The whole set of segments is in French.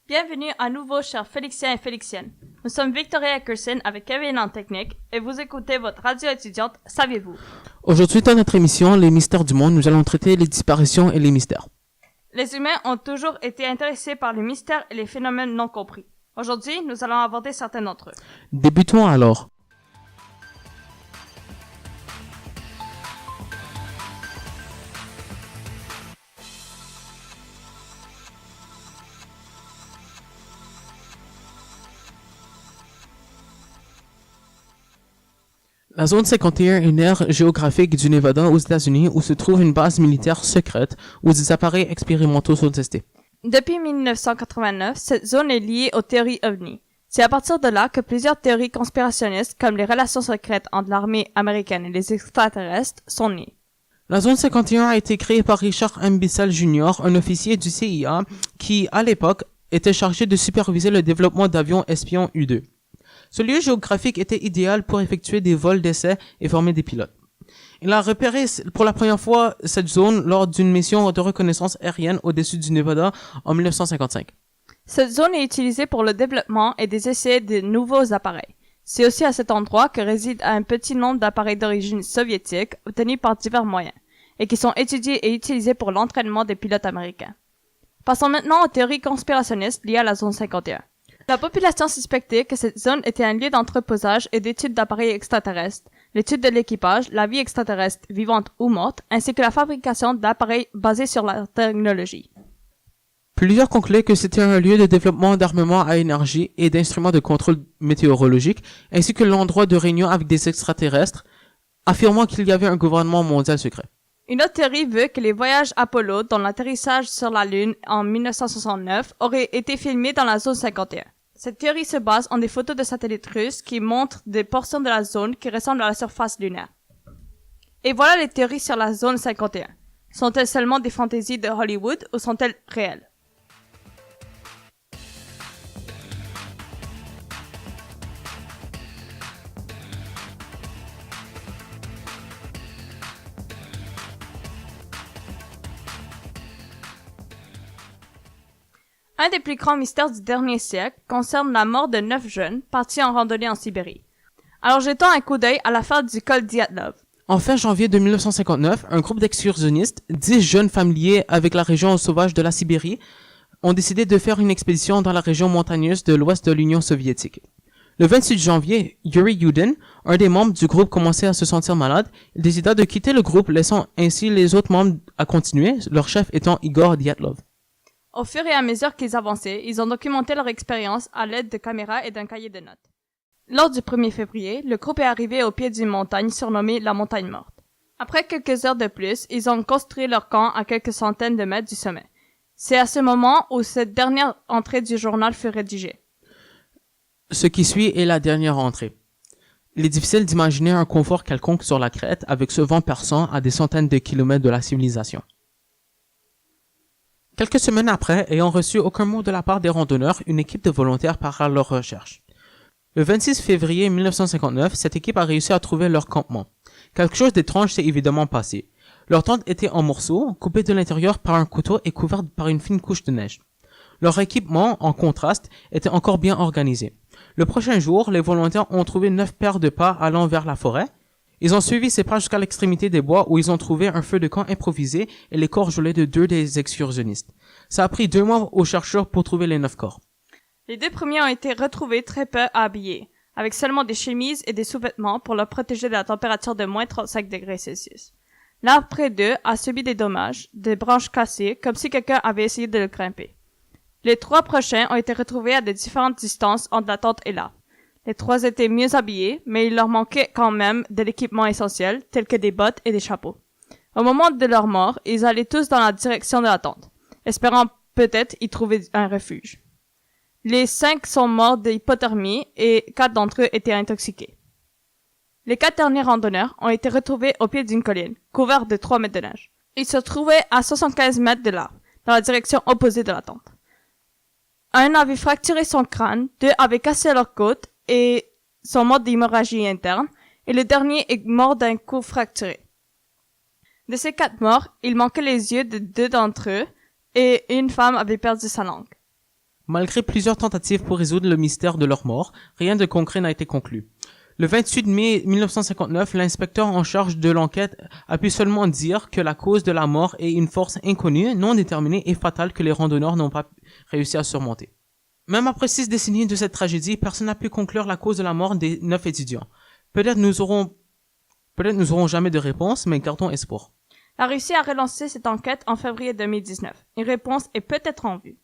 Bienvenue à nouveau, chers Félixiens et Félixiennes. Nous sommes Victoria Eckerson avec Kevin en technique et vous écoutez votre radio étudiante Saviez-vous? Aujourd'hui, dans notre émission Les mystères du monde, nous allons traiter les disparitions et les mystères. Les humains ont toujours été intéressés par les mystères et les phénomènes non compris. Aujourd'hui, nous allons aborder certains d'entre eux. Débutons alors. La zone 51 est une aire géographique du Nevada aux États-Unis où se trouve une base militaire secrète où des appareils expérimentaux sont testés. Depuis 1989, cette zone est liée aux théories OVNI. C'est à partir de là que plusieurs théories conspirationnistes comme les relations secrètes entre l'armée américaine et les extraterrestres sont nées. La zone 51 a été créée par Richard M. Bissell Jr., un officier du CIA qui, à l'époque, était chargé de superviser le développement d'avions espions U-2. Ce lieu géographique était idéal pour effectuer des vols d'essai et former des pilotes. Il a repéré pour la première fois cette zone lors d'une mission de reconnaissance aérienne au-dessus du Nevada en 1955. Cette zone est utilisée pour le développement et des essais de nouveaux appareils. C'est aussi à cet endroit que réside un petit nombre d'appareils d'origine soviétique obtenus par divers moyens et qui sont étudiés et utilisés pour l'entraînement des pilotes américains. Passons maintenant aux théories conspirationnistes liées à la zone 51. La population suspectait que cette zone était un lieu d'entreposage et d'études d'appareils extraterrestres, l'étude de l'équipage, la vie extraterrestre vivante ou morte, ainsi que la fabrication d'appareils basés sur la technologie. Plusieurs concluaient que c'était un lieu de développement d'armements à énergie et d'instruments de contrôle météorologique, ainsi que l'endroit de réunion avec des extraterrestres, affirmant qu'il y avait un gouvernement mondial secret. Une autre théorie veut que les voyages Apollo, dont l'atterrissage sur la Lune en 1969, auraient été filmés dans la zone 51. Cette théorie se base en des photos de satellites russes qui montrent des portions de la zone qui ressemblent à la surface lunaire. Et voilà les théories sur la zone 51. Sont-elles seulement des fantaisies de Hollywood ou sont-elles réelles? Un des plus grands mystères du dernier siècle concerne la mort de 9 jeunes partis en randonnée en Sibérie. Alors jetons un coup d'œil à l'affaire du col Dyatlov. En fin janvier de 1959, un groupe d'excursionnistes, 10 jeunes familiers avec la région sauvage de la Sibérie, ont décidé de faire une expédition dans la région montagneuse de l'ouest de l'Union soviétique. Le 28 janvier, Yuri Yudin, un des membres du groupe, commençait à se sentir malade. Il décida de quitter le groupe, laissant ainsi les autres membres à continuer, leur chef étant Igor Dyatlov. Au fur et à mesure qu'ils avançaient, ils ont documenté leur expérience à l'aide de caméras et d'un cahier de notes. Lors du 1er février, le groupe est arrivé au pied d'une montagne surnommée la Montagne Morte. Après quelques heures de plus, ils ont construit leur camp à quelques centaines de mètres du sommet. C'est à ce moment où cette dernière entrée du journal fut rédigée. Ce qui suit est la dernière entrée. Il est difficile d'imaginer un confort quelconque sur la crête avec ce vent perçant à des centaines de kilomètres de la civilisation. Quelques semaines après, ayant reçu aucun mot de la part des randonneurs, une équipe de volontaires part à leur recherche. Le 26 février 1959, cette équipe a réussi à trouver leur campement. Quelque chose d'étrange s'est évidemment passé. Leur tente était en morceaux, coupée de l'intérieur par un couteau et couverte par une fine couche de neige. Leur équipement, en contraste, était encore bien organisé. Le prochain jour, les volontaires ont trouvé 9 paires de pas allant vers la forêt. Ils ont suivi ces pas jusqu'à l'extrémité des bois où ils ont trouvé un feu de camp improvisé et les corps gelés de 2 des excursionnistes. Ça a pris 2 mois aux chercheurs pour trouver les 9 corps. Les 2 premiers ont été retrouvés très peu habillés, avec seulement des chemises et des sous-vêtements pour leur protéger de la température de moins 35 degrés Celsius. L'arbre près d'eux a subi des dommages, des branches cassées, comme si quelqu'un avait essayé de le grimper. Les 3 prochains ont été retrouvés à de différentes distances entre la tente et l'arbre. Les 3 étaient mieux habillés, mais il leur manquait quand même de l'équipement essentiel, tel que des bottes et des chapeaux. Au moment de leur mort, ils allaient tous dans la direction de la tente, espérant peut-être y trouver un refuge. Les 5 sont morts d'hypothermie et 4 d'entre eux étaient intoxiqués. Les 4 derniers randonneurs ont été retrouvés au pied d'une colline, couverts de 3 mètres de neige. Ils se trouvaient à 75 mètres de l'arbre, dans la direction opposée de la tente. Un avait fracturé son crâne, 2 avaient cassé leur côte et sont morts d'hémorragie interne, et le dernier est mort d'un coup fracturé. De ces 4 morts, il manquait les yeux de 2 d'entre eux, et une femme avait perdu sa langue. Malgré plusieurs tentatives pour résoudre le mystère de leur mort, rien de concret n'a été conclu. Le 28 mai 1959, l'inspecteur en charge de l'enquête a pu seulement dire que la cause de la mort est une force inconnue, non déterminée et fatale que les randonneurs n'ont pas réussi à surmonter. Même après 6 décennies de cette tragédie, personne n'a pu conclure la cause de la mort des 9 étudiants. Peut-être nous aurons jamais de réponse, mais gardons espoir. La Russie a relancé cette enquête en février 2019. Une réponse est peut-être en vue.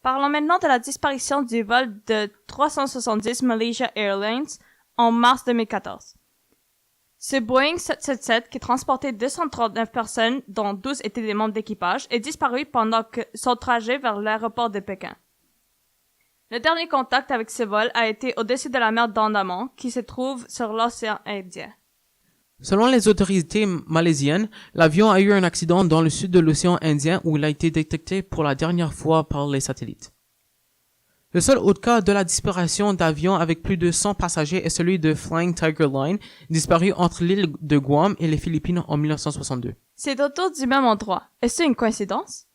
Parlons maintenant de la disparition du vol de 370 Malaysia Airlines en mars 2014. Ce Boeing 777 qui transportait 239 personnes, dont 12 étaient des membres d'équipage, est disparu pendant son trajet vers l'aéroport de Pékin. Le dernier contact avec ce vol a été au-dessus de la mer d'Andaman, qui se trouve sur l'océan Indien. Selon les autorités malaisiennes, l'avion a eu un accident dans le sud de l'océan Indien où il a été détecté pour la dernière fois par les satellites. Le seul autre cas de la disparition d'avions avec plus de 100 passagers est celui de Flying Tiger Line, disparu entre l'île de Guam et les Philippines en 1962. C'est autour du même endroit. Est-ce une coïncidence?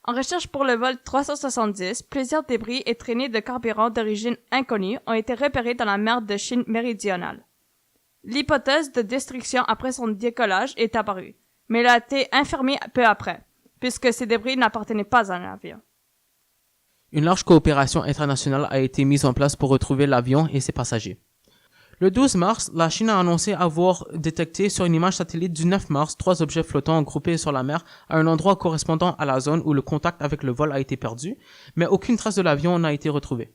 En recherche pour le vol 370, plusieurs débris et traînées de carburant d'origine inconnue ont été repérés dans la mer de Chine méridionale. L'hypothèse de destruction après son décollage est apparue, mais elle a été infirmée peu après, puisque ces débris n'appartenaient pas à un avion. Une large coopération internationale a été mise en place pour retrouver l'avion et ses passagers. Le 12 mars, la Chine a annoncé avoir détecté sur une image satellite du 9 mars 3 objets flottants groupés sur la mer à un endroit correspondant à la zone où le contact avec le vol a été perdu, mais aucune trace de l'avion n'a été retrouvée.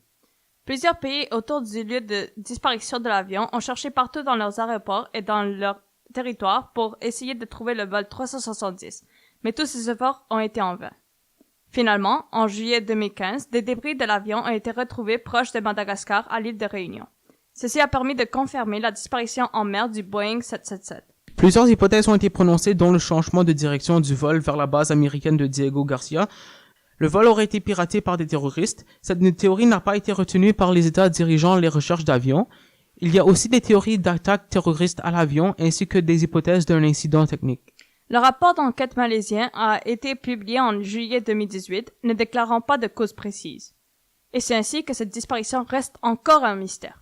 Plusieurs pays autour du lieu de disparition de l'avion ont cherché partout dans leurs aéroports et dans leur territoire pour essayer de trouver le vol 370, mais tous ces efforts ont été en vain. Finalement, en juillet 2015, des débris de l'avion ont été retrouvés proches de Madagascar à l'île de Réunion. Ceci a permis de confirmer la disparition en mer du Boeing 777. Plusieurs hypothèses ont été prononcées, dont le changement de direction du vol vers la base américaine de Diego Garcia. Le vol aurait été piraté par des terroristes. Cette théorie n'a pas été retenue par les États dirigeant les recherches d'avions. Il y a aussi des théories d'attaques terroristes à l'avion ainsi que des hypothèses d'un incident technique. Le rapport d'enquête malaisien a été publié en juillet 2018, ne déclarant pas de cause précise. Et c'est ainsi que cette disparition reste encore un mystère.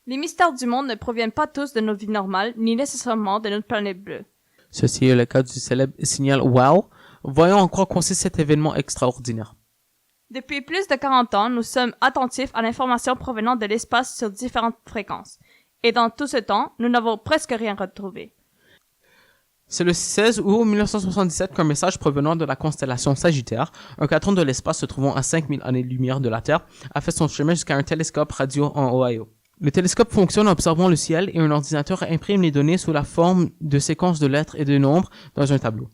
Les mystères du monde ne proviennent pas tous de nos vies normales, ni nécessairement de notre planète bleue. Ceci est le cas du célèbre signal WOW. Voyons en quoi consiste cet événement extraordinaire. Depuis plus de 40 ans, nous sommes attentifs à l'information provenant de l'espace sur différentes fréquences. Et dans tout ce temps, nous n'avons presque rien retrouvé. C'est le 16 août 1977 qu'un message provenant de la constellation Sagittaire, un quadrant de l'espace se trouvant à 5000 années-lumière de la Terre, a fait son chemin jusqu'à un télescope radio en Ohio. Le télescope fonctionne en observant le ciel et un ordinateur imprime les données sous la forme de séquences de lettres et de nombres dans un tableau.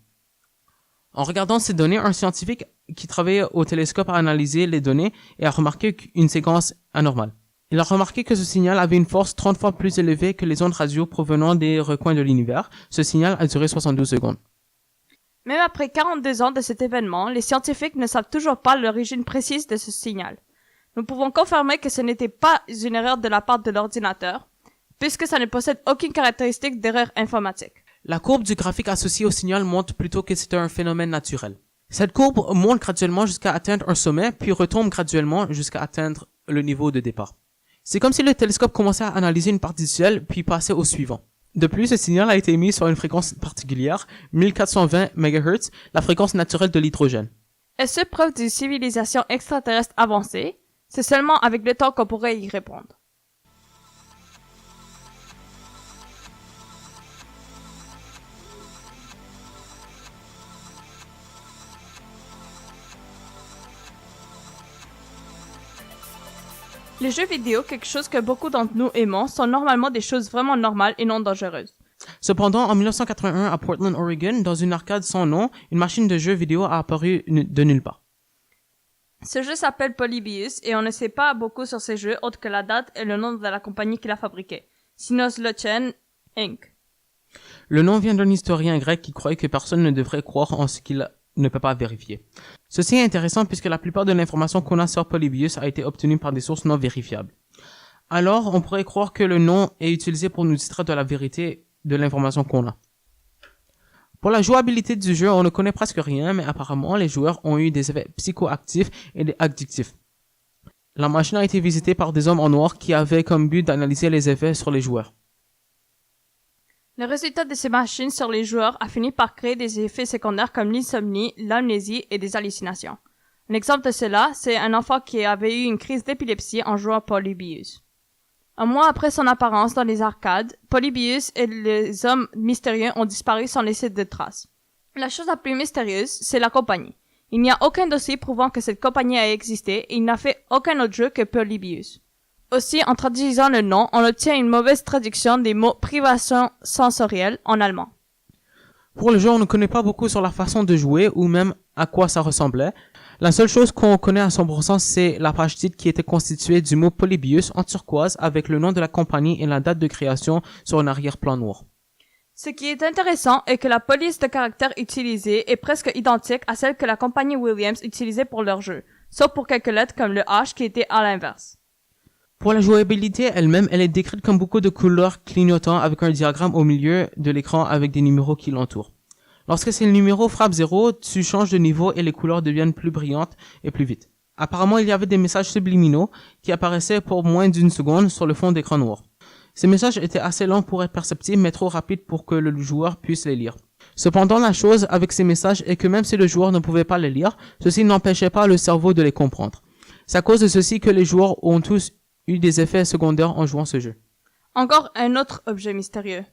En regardant ces données, un scientifique qui travaillait au télescope a analysé les données et a remarqué une séquence anormale. Il a remarqué que ce signal avait une force 30 fois plus élevée que les ondes radio provenant des recoins de l'univers. Ce signal a duré 72 secondes. Même après 42 ans de cet événement, les scientifiques ne savent toujours pas l'origine précise de ce signal. Nous pouvons confirmer que ce n'était pas une erreur de la part de l'ordinateur, puisque ça ne possède aucune caractéristique d'erreur informatique. La courbe du graphique associé au signal montre plutôt que c'est un phénomène naturel. Cette courbe monte graduellement jusqu'à atteindre un sommet, puis retombe graduellement jusqu'à atteindre le niveau de départ. C'est comme si le télescope commençait à analyser une partie du ciel, puis passait au suivant. De plus, ce signal a été émis sur une fréquence particulière, 1420 MHz, la fréquence naturelle de l'hydrogène. Est-ce preuve d'une civilisation extraterrestre avancée? C'est seulement avec le temps qu'on pourrait y répondre. Les jeux vidéo, quelque chose que beaucoup d'entre nous aimons, sont normalement des choses vraiment normales et non dangereuses. Cependant, en 1981, à Portland, Oregon, dans une arcade sans nom, une machine de jeux vidéo a apparu de nulle part. Ce jeu s'appelle Polybius et on ne sait pas beaucoup sur ces jeux autre que la date et le nom de la compagnie qui l'a fabriqué. Sinoslochen Inc. Le nom vient d'un historien grec qui croyait que personne ne devrait croire en ce qu'il ne peut pas vérifier. Ceci est intéressant puisque la plupart de l'information qu'on a sur Polybius a été obtenue par des sources non vérifiables. Alors, on pourrait croire que le nom est utilisé pour nous distraire de la vérité de l'information qu'on a. Pour la jouabilité du jeu, on ne connaît presque rien, mais apparemment, les joueurs ont eu des effets psychoactifs et des addictifs. La machine a été visitée par des hommes en noir qui avaient comme but d'analyser les effets sur les joueurs. Le résultat de ces machines sur les joueurs a fini par créer des effets secondaires comme l'insomnie, l'amnésie et des hallucinations. Un exemple de cela, c'est un enfant qui avait eu une crise d'épilepsie en jouant à Polybius. Un mois après son apparence dans les arcades, Polybius et les hommes mystérieux ont disparu sans laisser de traces. La chose la plus mystérieuse, c'est la compagnie. Il n'y a aucun dossier prouvant que cette compagnie a existé et il n'a fait aucun autre jeu que Polybius. Aussi, en traduisant le nom, on obtient une mauvaise traduction des mots privation sensorielle en allemand. Pour le jeu, on ne connaît pas beaucoup sur la façon de jouer ou même à quoi ça ressemblait. La seule chose qu'on connaît à 100%, c'est la page titre qui était constituée du mot Polybius en turquoise avec le nom de la compagnie et la date de création sur un arrière-plan noir. Ce qui est intéressant est que la police de caractère utilisée est presque identique à celle que la compagnie Williams utilisait pour leur jeu, sauf pour quelques lettres comme le H qui était à l'inverse. Pour la jouabilité elle-même, elle est décrite comme beaucoup de couleurs clignotant avec un diagramme au milieu de l'écran avec des numéros qui l'entourent. Lorsque ces numéros frappent 0, tu changes de niveau et les couleurs deviennent plus brillantes et plus vite. Apparemment, il y avait des messages subliminaux qui apparaissaient pour moins d'une seconde sur le fond d'écran noir. Ces messages étaient assez longs pour être perceptibles mais trop rapides pour que le joueur puisse les lire. Cependant, la chose avec ces messages est que même si le joueur ne pouvait pas les lire, ceci n'empêchait pas le cerveau de les comprendre. C'est à cause de ceci que les joueurs ont tous eu des effets secondaires en jouant ce jeu. Encore un autre objet mystérieux.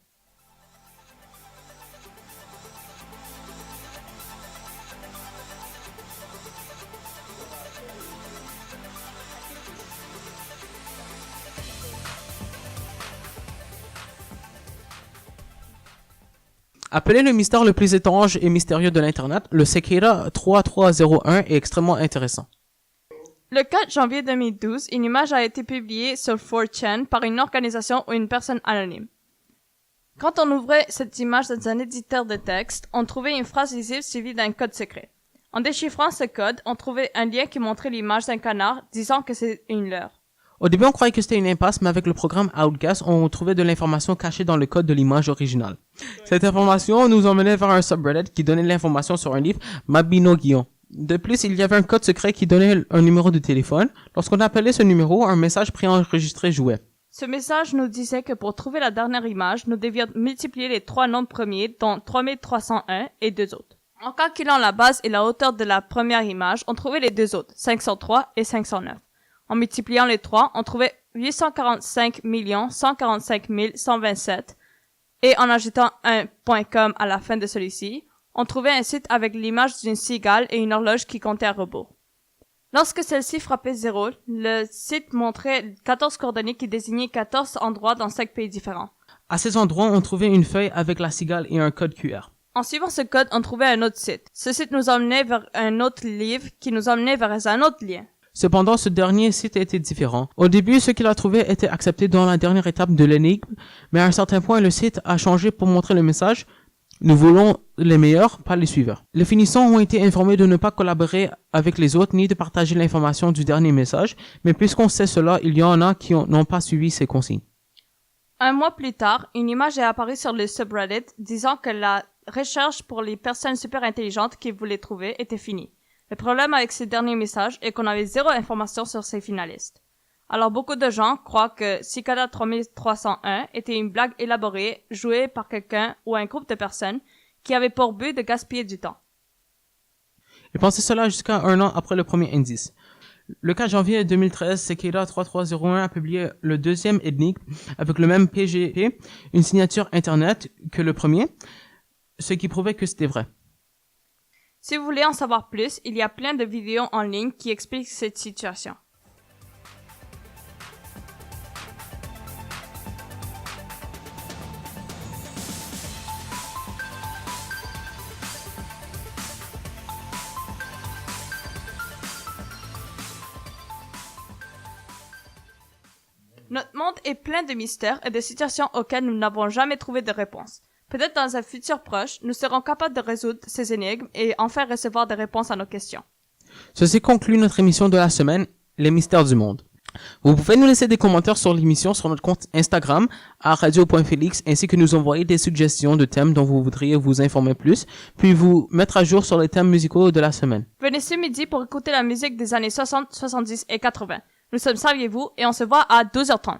Appelé le mystère le plus étrange et mystérieux de l'Internet, le Cicada 3301 est extrêmement intéressant. Le 4 janvier 2012, une image a été publiée sur 4chan par une organisation ou une personne anonyme. Quand on ouvrait cette image dans un éditeur de texte, on trouvait une phrase lisible suivie d'un code secret. En déchiffrant ce code, on trouvait un lien qui montrait l'image d'un canard, disant que c'est une leurre. Au début, on croyait que c'était une impasse, mais avec le programme Outcast, on trouvait de l'information cachée dans le code de l'image originale. Cette information nous emmenait vers un subreddit qui donnait l'information sur un livre, Mabinogion. De plus, il y avait un code secret qui donnait un numéro de téléphone. Lorsqu'on appelait ce numéro, un message préenregistré jouait. Ce message nous disait que pour trouver la dernière image, nous devions multiplier les 3 nombres premiers, dont 3301 et 2 autres. En calculant la base et la hauteur de la première image, on trouvait les 2 autres, 503 et 509. En multipliant les 3, on trouvait 845 145 127 et en ajoutant un .com à la fin de celui-ci, on trouvait un site avec l'image d'une cigale et une horloge qui comptait à rebours. Lorsque celle-ci frappait 0, le site montrait 14 coordonnées qui désignaient 14 endroits dans 5 pays différents. À ces endroits, on trouvait une feuille avec la cigale et un code QR. En suivant ce code, on trouvait un autre site. Ce site nous emmenait vers un autre livre qui nous emmenait vers un autre lien. Cependant, ce dernier site était différent. Au début, ce qu'il a trouvé était accepté dans la dernière étape de l'énigme, mais à un certain point, le site a changé pour montrer le message « Nous voulons les meilleurs, pas les suiveurs ». Les finissants ont été informés de ne pas collaborer avec les autres ni de partager l'information du dernier message, mais puisqu'on sait cela, il y en a qui n'ont pas suivi ces consignes. Un mois plus tard, une image est apparue sur le subreddit disant que la recherche pour les personnes super intelligentes qu'ils voulaient trouver était finie. Le problème avec ces derniers messages est qu'on avait zéro information sur ces finalistes. Alors beaucoup de gens croient que Cicada 3301 était une blague élaborée, jouée par quelqu'un ou un groupe de personnes qui avait pour but de gaspiller du temps. Et pensez cela jusqu'à un an après le premier indice. Le 4 janvier 2013, Cicada 3301 a publié le deuxième énigme avec le même PGP, une signature internet que le premier, ce qui prouvait que c'était vrai. Si vous voulez en savoir plus, il y a plein de vidéos en ligne qui expliquent cette situation. Notre monde est plein de mystères et de situations auxquelles nous n'avons jamais trouvé de réponse. Peut-être dans un futur proche, nous serons capables de résoudre ces énigmes et enfin recevoir des réponses à nos questions. Ceci conclut notre émission de la semaine, Les mystères du monde. Vous pouvez nous laisser des commentaires sur l'émission sur notre compte Instagram à radio.felix ainsi que nous envoyer des suggestions de thèmes dont vous voudriez vous informer plus, puis vous mettre à jour sur les thèmes musicaux de la semaine. Venez ce midi pour écouter la musique des années 60, 70 et 80. Nous sommes Saviez-vous et on se voit à 12h30.